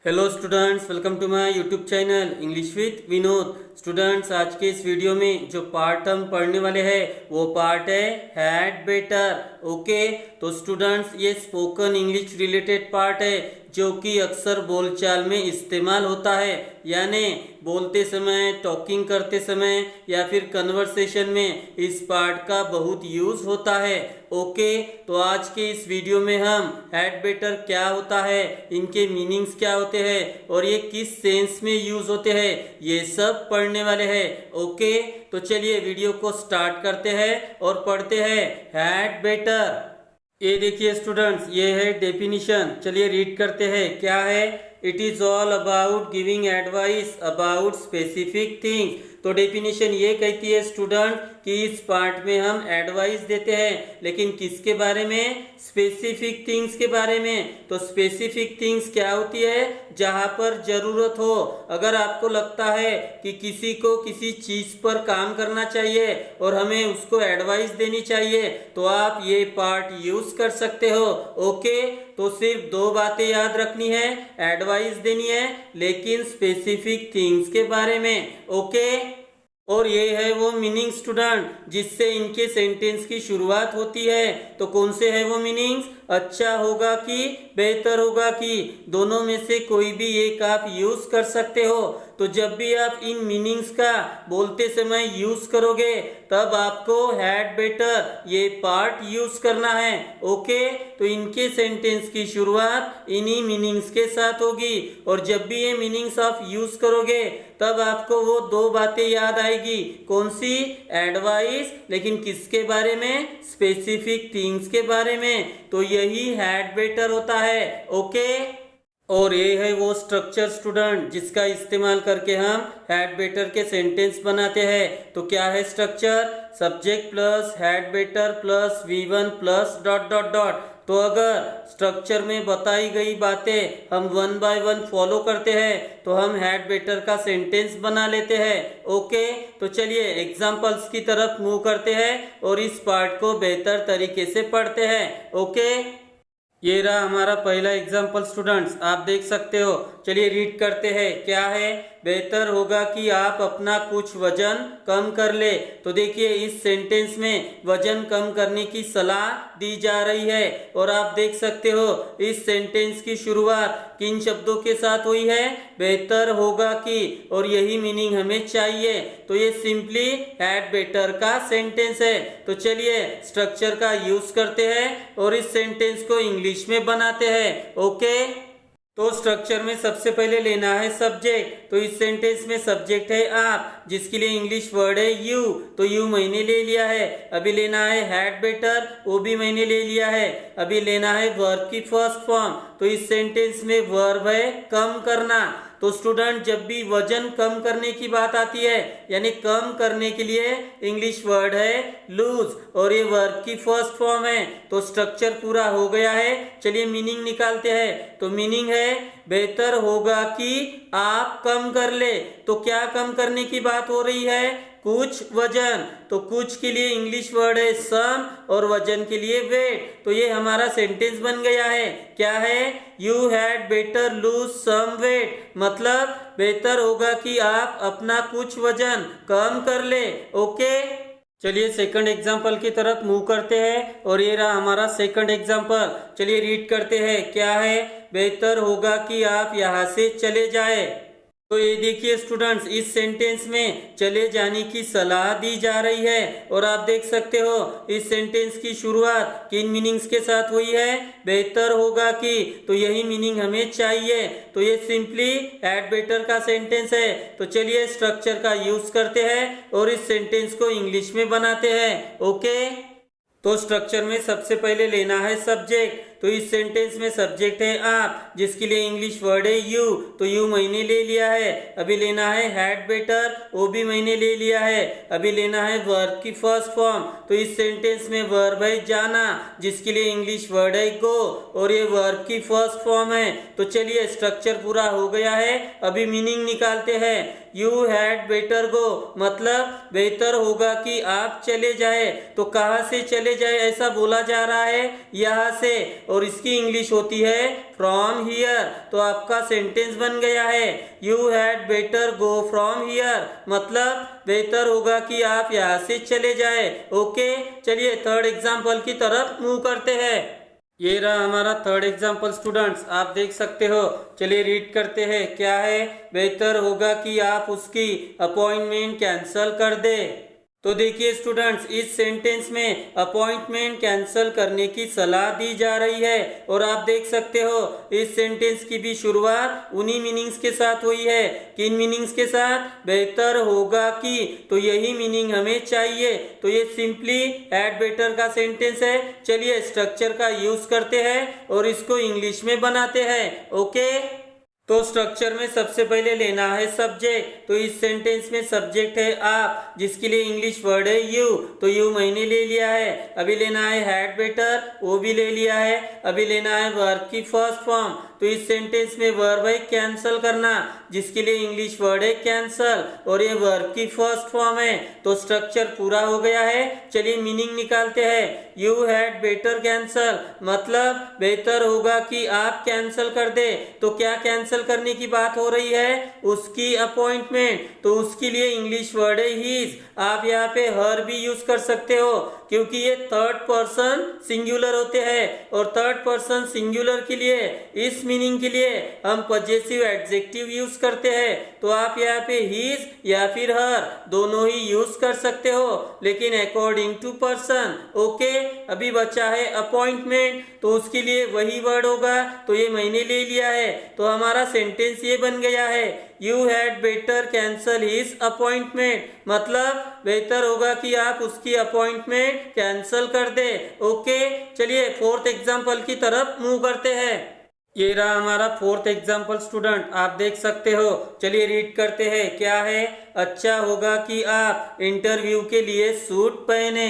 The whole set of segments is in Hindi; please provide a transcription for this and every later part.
Hello students, welcome to my YouTube channel English with Vinod. Students, आज के इस वीडियो में जो पार्ट हम पढ़ने वाले हैं वो पार्ट है हैड बेटर। ओके, तो स्टूडेंट्स ये स्पोकन इंग्लिश रिलेटेड पार्ट है जो कि अक्सर बोलचाल में इस्तेमाल होता है, यानी बोलते समय, टॉकिंग करते समय या फिर कन्वर्सेशन में इस पार्ट का बहुत यूज होता है। ओके, तो आज के इस वीडियो में हम हैड बेटर क्या होता है, इनके मीनिंग्स क्या होते हैं और ये किस सेंस में यूज होते हैं, ये सब पढ़ने वाले हैं। ओके, तो चलिए वीडियो को स्टार्ट करते हैं और पढ़ते हैं हैड बेटर। ये देखिए स्टूडेंट्स, ये है डेफिनेशन। चलिए रीड करते हैं। क्या है? It is all about giving advice about specific things. तो डेफिनेशन ये कहती है स्टूडेंट कि इस पार्ट में हम एडवाइस देते हैं, लेकिन किसके बारे में? स्पेसिफिक थिंग्स के बारे में। तो स्पेसिफिक थिंग्स क्या होती है? जहां पर जरूरत हो। अगर आपको लगता है कि किसी को किसी चीज पर काम करना चाहिए और हमें उसको एडवाइस देनी चाहिए, तो आप ये पार्ट यूज कर सकते हो। ओके, तो सिर्फ दो बातें याद रखनी है, एडवाइस देनी है लेकिन स्पेसिफिक थिंग्स के बारे में। ओके, और ये है वो मीनिंग स्टूडेंट जिससे इनके सेंटेंस की शुरुआत होती है। तो कौन से है वो मीनिंग्स? अच्छा होगा कि बेहतर होगा कि, दोनों में से कोई भी एक आप यूज कर सकते हो। तो जब भी आप इन मीनिंग्स का बोलते समय यूज करोगे तब आपको हैड बेटर ये पार्ट यूज करना है। ओके, तो इनके सेंटेंस की शुरुआत इन्हीं मीनिंग्स के साथ होगी और जब भी ये मीनिंग्स आप यूज करोगे तब आपको वो दो बातें याद आएगी। कौन सी? एडवाइस, लेकिन किसके बारे में? स्पेसिफिक थिंग्स के बारे में। तो यही हैड बेटर होता है। ओके, और ये है वो स्ट्रक्चर स्टूडेंट जिसका इस्तेमाल करके हम हैड बेटर के सेंटेंस बनाते हैं। तो क्या है structure? Subject plus had better plus V1 plus dot dot dot. तो अगर स्ट्रक्चर में बताई गई बातें हम वन बाय वन फॉलो करते हैं तो हम हैड बेटर का सेंटेंस बना लेते हैं। ओके, तो चलिए एग्जांपल्स की तरफ मूव करते हैं और इस पार्ट को बेहतर तरीके से पढ़ते हैं। ओके, ये रहा हमारा पहला एग्जाम्पल स्टूडेंट्स, आप देख सकते हो। चलिए रीड करते हैं। क्या है? बेहतर होगा कि आप अपना कुछ वजन कम कर ले। तो देखिए इस सेंटेंस में वजन कम करने की सलाह दी जा रही है और आप देख सकते हो इस सेंटेंस की शुरुआत किन शब्दों के साथ हुई है? बेहतर होगा कि, और यही मीनिंग हमें चाहिए। तो ये सिंपली हैड बेटर का सेंटेंस है। तो चलिए स्ट्रक्चर का यूज करते हैं और इस सेंटेंस को इंग्लिश में बनाते हैं। ओके, तो स्ट्रक्चर में सबसे पहले लेना है सब्जेक्ट। तो इस सेंटेंस में सब्जेक्ट है आप, जिसके लिए इंग्लिश वर्ड है यू। तो यू मैंने ले लिया है। अभी लेना है हैड बेटर, वो भी मैंने ले लिया है। अभी लेना है वर्ब की फर्स्ट फॉर्म। तो इस सेंटेंस में वर्ब है कम करना। तो स्टूडेंट जब भी वजन कम करने की बात आती है यानी कम करने के लिए इंग्लिश वर्ड है लूज और ये वर्ब की फर्स्ट फॉर्म है। तो स्ट्रक्चर पूरा हो गया है। चलिए मीनिंग निकालते हैं। तो मीनिंग है बेहतर होगा कि आप कम कर ले। तो क्या कम करने की बात हो रही है? कुछ वजन। तो कुछ के लिए इंग्लिश वर्ड है सम और वजन के लिए वेट। तो ये हमारा सेंटेंस बन गया है। क्या है? You had better lose some weight, मतलब बेहतर होगा कि आप अपना कुछ वजन कम कर ले। ओके, चलिए सेकंड एग्जाम्पल की तरफ मूव करते हैं और ये रहा हमारा सेकंड एग्जाम्पल। चलिए रीड करते हैं। क्या है? बेहतर होगा कि आप यहाँ से चले जाए। तो ये देखिए स्टूडेंट्स, इस सेंटेंस में चले जाने की सलाह दी जा रही है और आप देख सकते हो इस सेंटेंस की शुरुआत किन मीनिंग्स के साथ हुई है? बेहतर होगा कि। तो यही मीनिंग हमें चाहिए। तो ये सिंपली हैड बेटर का सेंटेंस है। तो चलिए स्ट्रक्चर का यूज करते हैं और इस सेंटेंस को इंग्लिश में बनाते हैं। ओके, तो स्ट्रक्चर में सबसे पहले लेना है सब्जेक्ट। तो इस सेंटेंस में सब्जेक्ट है आप, जिसके लिए इंग्लिश वर्ड है यू। तो यू मैंने ले लिया है। अभी लेना है हैड बेटर, वो भी मैंने ले लिया है। अभी लेना है वर्ब की फर्स्ट फॉर्म। तो इस सेंटेंस में वर्ब है जाना, जिसके लिए इंग्लिश वर्ड है गो और ये वर्ब की फर्स्ट फॉर्म है। तो चलिए स्ट्रक्चर पूरा हो गया है। अभी मीनिंग निकालते हैं। यू हैड बेटर गो, मतलब बेहतर होगा कि आप चले जाए। तो कहाँ से चले जाए ऐसा बोला जा रहा है? यहाँ से। और इसकी इंग्लिश होती है फ्रॉम हियर। तो आपका सेंटेंस बन गया है you had better go from here, मतलब बेहतर होगा कि आप यहाँ से चले जाए। ओके, चलिए थर्ड एग्जाम्पल की तरफ मूव करते हैं। ये रहा हमारा थर्ड एग्जाम्पल स्टूडेंट्स, आप देख सकते हो। चलिए रीड करते हैं। क्या है? बेहतर होगा कि आप उसकी अपॉइंटमेंट कैंसिल कर दे। तो देखिए स्टूडेंट्स, इस सेंटेंस में अपॉइंटमेंट कैंसिल करने की सलाह दी जा रही है और आप देख सकते हो इस सेंटेंस की भी शुरुआत उन्हीं मीनिंग्स के साथ हुई है। किन मीनिंग्स के साथ? बेहतर होगा कि, तो यही मीनिंग हमें चाहिए। तो ये सिंपली हैड बेटर का सेंटेंस है। चलिए स्ट्रक्चर का यूज करते हैं और इसको इंग्लिश में बनाते हैं। ओके, तो स्ट्रक्चर में सबसे पहले लेना है सब्जेक्ट। तो इस सेंटेंस में सब्जेक्ट है आप, जिसके लिए इंग्लिश वर्ड है यू। तो यू मैंने ले लिया है। अभी लेना है हैड बेटर, वो भी ले लिया है। अभी लेना है वर्ब की फर्स्ट फॉर्म। तो इस सेंटेंस में वर्ब है कैंसल करना, जिसके लिए इंग्लिश वर्ड है कैंसल, और ये वर्ब की फर्स्ट फॉर्म है। तो स्ट्रक्चर पूरा हो गया है। चलिए मीनिंग निकालते हैं। यू हैड बेटर कैंसल, मतलब बेहतर होगा कि आप कैंसल कर दे। तो क्या कैंसल करने की बात हो रही है? उसकी अपॉइंटमेंट। तो उसके लिए इंग्लिश वर्ड है हीज। आप यहाँ पे हर भी यूज कर सकते हो, क्योंकि ये थर्ड पर्सन सिंगुलर होते हैं और थर्ड पर्सन सिंगुलर के लिए इस मीनिंग के लिए हम पजेसिव एडजेक्टिव यूज करते हैं। तो आप यहाँ पे हीज या फिर हर दोनों ही यूज कर सकते हो, लेकिन अकॉर्डिंग टू पर्सन। ओके, अभी बचा है अपॉइंटमेंट, तो उसके लिए वही वर्ड होगा। तो ये मैंने ले लिया है। तो हमारा सेंटेंस ये बन गया है you had better cancel his appointment, मतलब बेहतर होगा कि आप उसकी अपॉइंटमेंट कैंसल कर दे। ओके, चलिए फोर्थ एग्जांपल की तरफ मूव करते हैं। ये रहा हमारा फोर्थ एग्जाम्पल स्टूडेंट, आप देख सकते हो। चलिए रीड करते हैं। क्या है? अच्छा होगा कि आप इंटरव्यू के लिए सूट पहने।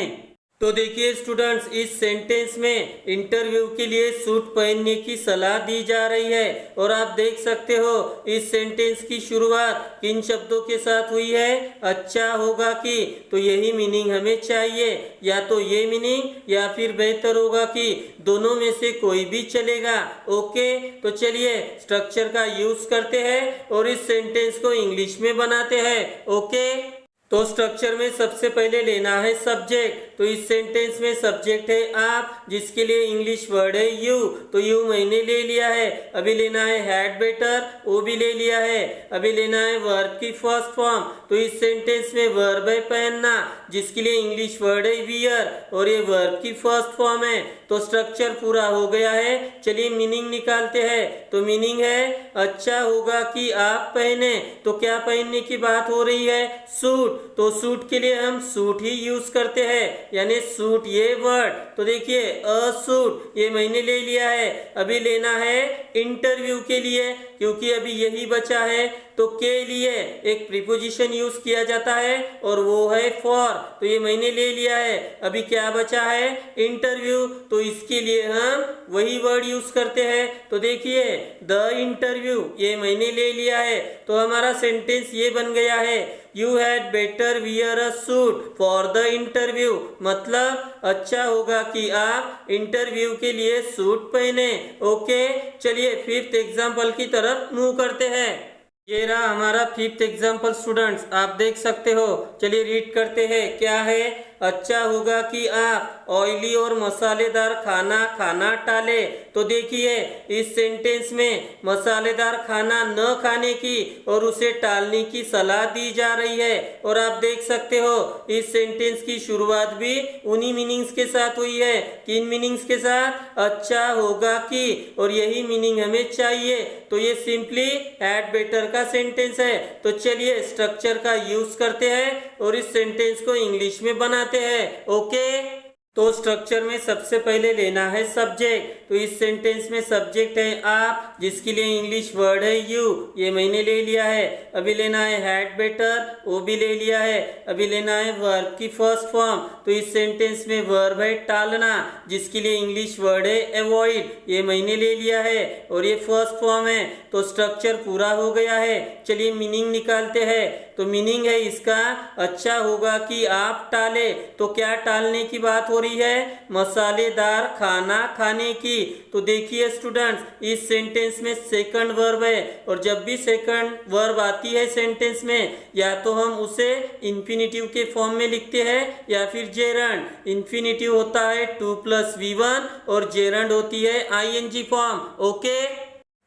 तो देखिए स्टूडेंट्स, इस सेंटेंस में इंटरव्यू के लिए सूट पहनने की सलाह दी जा रही है और आप देख सकते हो इस सेंटेंस की शुरुआत किन शब्दों के साथ हुई है? अच्छा होगा कि। तो यही मीनिंग हमें चाहिए, या तो ये मीनिंग या फिर बेहतर होगा कि, दोनों में से कोई भी चलेगा। ओके, तो चलिए स्ट्रक्चर का यूज करते हैं और इस सेंटेंस को इंग्लिश में बनाते हैं। ओके, तो स्ट्रक्चर में सबसे पहले लेना है सब्जेक्ट। तो इस सेंटेंस में सब्जेक्ट है आप, जिसके लिए इंग्लिश वर्ड है यू। तो यू मैंने ले लिया है। अभी लेना है हैड बेटर, वो भी ले लिया है। अभी लेना है वर्ब की फर्स्ट फॉर्म। तो इस सेंटेंस में वर्ब है पहनना, जिसके लिए इंग्लिश वर्ड है वियर, और ये वर्ब की फर्स्ट फॉर्म है। तो स्ट्रक्चर पूरा हो गया है। चलिए मीनिंग निकालते हैं। तो मीनिंग है अच्छा होगा कि आप पहने। तो क्या पहनने की बात हो रही है? सूट। तो सूट के लिए हम सूट ही यूज करते हैं, यानी सूट ये वर्ड। तो देखिए अ सूट ये मैंने ले लिया है। अभी लेना है इंटरव्यू के लिए, क्योंकि अभी यही बचा है। तो के लिए एक प्रीपोजिशन यूज किया जाता है और वो है फॉर। तो ये मैंने ले लिया है। अभी क्या बचा है? इंटरव्यू। तो इसके लिए हम वही वर्ड यूज करते हैं। तो देखिए द इंटरव्यू ये मैंने ले लिया है। तो हमारा सेंटेंस ये बन गया है you had better wear a suit for the interview, मतलब अच्छा होगा कि आप इंटरव्यू के लिए सूट पहने। ओके, चलिए फिफ्थ एग्जाम्पल की तरफ मूव करते हैं। ये रहा हमारा फिफ्थ एग्जाम्पल स्टूडेंट्स, आप देख सकते हो। चलिए रीड करते हैं। क्या है? अच्छा होगा कि आप ऑयली और मसालेदार खाना टाले। तो देखिए इस सेंटेंस में मसालेदार खाना न खाने की और उसे टालने की सलाह दी जा रही है और आप देख सकते हो इस सेंटेंस की शुरुआत भी उन्हीं मीनिंग्स के साथ हुई है। किन मीनिंग्स के साथ? अच्छा होगा कि, और यही मीनिंग हमें चाहिए। तो ये सिंपली हैड बेटर का सेंटेंस है। तो चलिए स्ट्रक्चर का यूज करते हैं और इस सेंटेंस को इंग्लिश में बनाते हैं। ओके, तो स्ट्रक्चर में सबसे पहले लेना है सब्जेक्ट। तो इस सेंटेंस में सब्जेक्ट है आप, जिसके लिए इंग्लिश वर्ड है यू, ये मैंने ले लिया है। अभी लेना है हैड बेटर, वो भी ले लिया है। अभी लेना है वर्ब की फर्स्ट फॉर्म। तो इस सेंटेंस में वर्ब है टालना, जिसके लिए इंग्लिश वर्ड है अवॉइड, ये मैंने ले लिया है और ये फर्स्ट फॉर्म है। तो स्ट्रक्चर पूरा हो गया है। चलिए मीनिंग निकालते हैं। तो मीनिंग है इसका अच्छा होगा कि आप टाले। तो क्या टालने की बात हो रही है? मसालेदार खाना खाने की। तो देखिए स्टूडेंट्स इस सेंटेंस में सेकंड वर्ब है और जब भी सेकंड वर्ब आती है सेंटेंस में या तो हम उसे इंफिनिटिव के फॉर्म में लिखते हैं या फिर जेरंड। इंफिनिटिव होता है टू प्लस V1 और जेरंड होती है ING फॉर्म। ओके,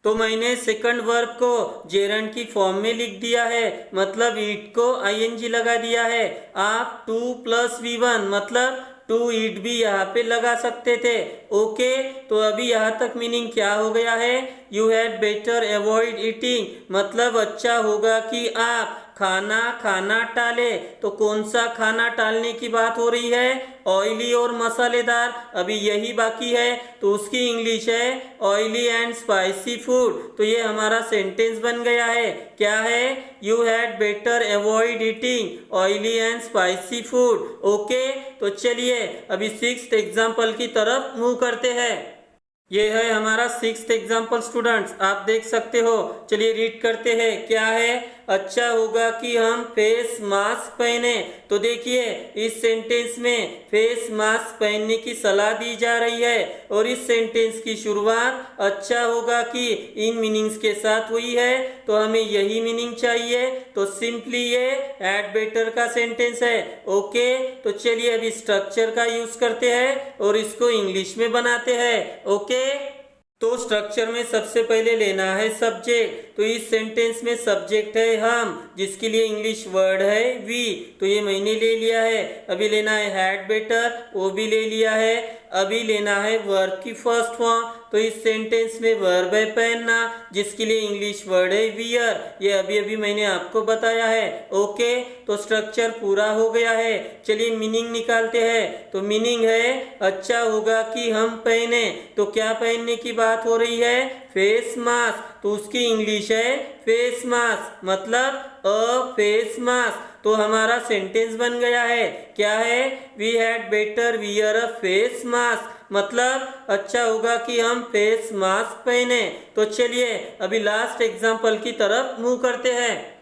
तो मैंने सेकंड वर्ब को जेरंड की फॉर्म में लिख दिया है, मतलब ईट को ING लगा दिया है। आप 2 + V1 मतलब टू ईट भी यहाँ पे लगा सकते थे। ओके, तो अभी यहाँ तक मीनिंग क्या हो गया है, you had better avoid eating मतलब अच्छा होगा कि आप खाना टाले। तो कौन सा खाना टालने की बात हो रही है, ऑयली और मसालेदार, अभी यही बाकी है। तो उसकी इंग्लिश है ऑयली एंड स्पाइसी फूड। तो ये हमारा सेंटेंस बन गया है, क्या है, you had better avoid eating oily and spicy food. Okay, तो चलिए अभी 6th एग्जाम्पल की तरफ मूव करते हैं। ये है हमारा 6th एग्जाम्पल स्टूडेंट्स, आप देख सकते हो। चलिए रीड करते हैं, क्या है, अच्छा होगा कि हम फेस मास्क पहने। तो देखिए इस सेंटेंस में फेस मास्क पहनने की सलाह दी जा रही है और इस सेंटेंस की शुरुआत अच्छा होगा कि इन मीनिंग्स के साथ हुई है, तो हमें यही मीनिंग चाहिए। तो सिंपली ये हैड बेटर का सेंटेंस है। ओके, तो चलिए अभी स्ट्रक्चर का यूज करते हैं और इसको इंग्लिश में बनाते हैं। ओके, तो स्ट्रक्चर में सबसे पहले लेना है सब्जेक्ट। तो इस सेंटेंस में सब्जेक्ट है हम, जिसके लिए इंग्लिश वर्ड है वी। तो ये मैंने ले लिया है। अभी लेना है हैड बेटर, वो भी ले लिया है। अभी लेना है वर्ब की फर्स्ट फॉर्म। तो इस सेंटेंस में वर्ब है पहनना, जिसके लिए इंग्लिश वर्ड है वियर। ये अभी अभी मैंने आपको बताया है। ओके, तो स्ट्रक्चर पूरा हो गया है। चलिए मीनिंग निकालते हैं। तो मीनिंग है अच्छा होगा कि हम पहने। तो क्या पहनने की बात हो रही है, फेस मास्क। तो उसकी इंग्लिश है फेस मास्क मतलब अ फेस मास्क। तो हमारा सेंटेंस बन गया है, क्या है, we had better wear a face mask मतलब अच्छा होगा कि हम फेस मास्क पहने। तो चलिए अभी लास्ट एग्जांपल की तरफ मूव करते हैं।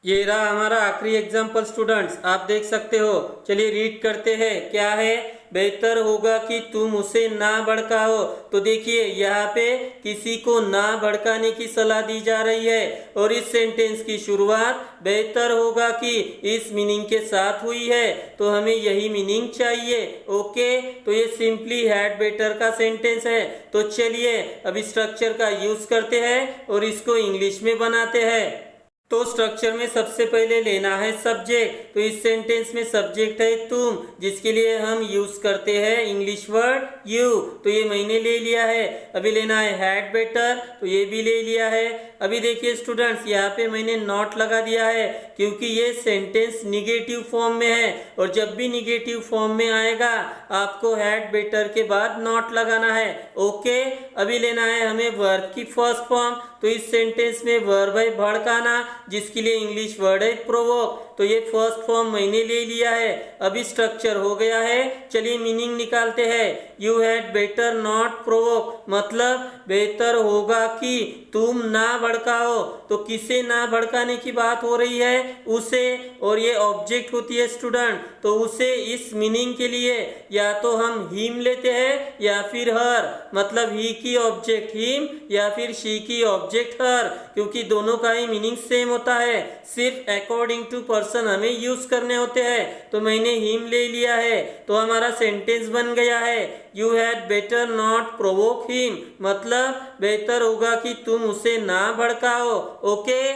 ये रहा हमारा आखिरी एग्जाम्पल स्टूडेंट्स, आप देख सकते हो। चलिए रीड करते हैं, क्या है, बेहतर होगा कि तुम उसे ना भड़काओ। तो देखिए यहाँ पे किसी को ना भड़काने की सलाह दी जा रही है और इस सेंटेंस की शुरुआत बेहतर होगा कि इस मीनिंग के साथ हुई है, तो हमें यही मीनिंग चाहिए। ओके, तो ये सिंपली हैड बेटर का सेंटेंस है। तो चलिए अभी स्ट्रक्चर का यूज करते हैं और इसको इंग्लिश में बनाते हैं। तो स्ट्रक्चर में सबसे पहले लेना है सब्जेक्ट। तो इस सेंटेंस में सब्जेक्ट है तुम, जिसके लिए हम यूज करते हैं इंग्लिश वर्ड यू। तो ये मैंने ले लिया है। अभी लेना है हैड बेटर, तो ये भी ले लिया है। अभी देखिए स्टूडेंट्स, यहाँ पे मैंने नॉट लगा दिया है क्योंकि ये सेंटेंस निगेटिव फॉर्म में है और जब भी निगेटिव फॉर्म में आएगा आपको हैड बेटर के बाद नॉट लगाना है। ओके, अभी लेना है हमें वर्ब की फर्स्ट फॉर्म। तो इस सेंटेंस में वर्ब है भड़काना, जिसके लिए इंग्लिश वर्ड है प्रोवोक। तो ये फर्स्ट फॉर्म मैंने ले लिया है। अभी स्ट्रक्चर हो गया है, चलिए मीनिंग निकालते हैं। You had better not provoke मतलब बेहतर होगा कि तुम ना भड़काओ। तो किसे ना भड़काने की बात हो रही है, उसे, और ये ऑब्जेक्ट होती है स्टूडेंट। तो उसे इस मीनिंग के लिए या तो हम हिम लेते हैं या फिर हर, मतलब ही की ऑब्जेक्ट हिम या फिर शी की ऑब्जेक्ट हर, क्योंकि दोनों का ही मीनिंग सेम होता है, सिर्फ अकॉर्डिंग टू पर्सन हमें यूज करने होते हैं। तो मैंने हिम ले लिया है, तो हमारा सेंटेंस बन गया है you had better not provoke him मतलब बेहतर होगा कि तुम उसे ना भड़काओ। ओके,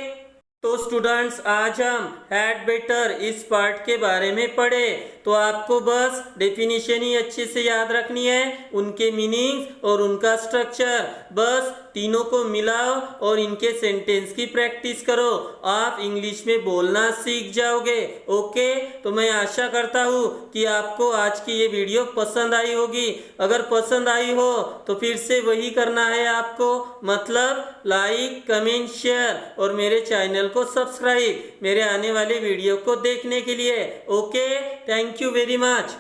तो स्टूडेंट्स आज हम हैड बेटर इस पार्ट के बारे में पढ़े। तो आपको बस डेफिनेशन ही अच्छे से याद रखनी है, उनके मीनिंग्स और उनका स्ट्रक्चर, बस तीनों को मिलाओ और इनके सेंटेंस की प्रैक्टिस करो, आप इंग्लिश में बोलना सीख जाओगे। ओके, तो मैं आशा करता हूँ कि आपको आज की ये वीडियो पसंद आई होगी। अगर पसंद आई हो तो फिर से वही करना है आपको, मतलब लाइक कमेंट शेयर और मेरे चैनल को सब्सक्राइब, मेरे आने वाले वीडियो को देखने के लिए। Okay, thank you very much.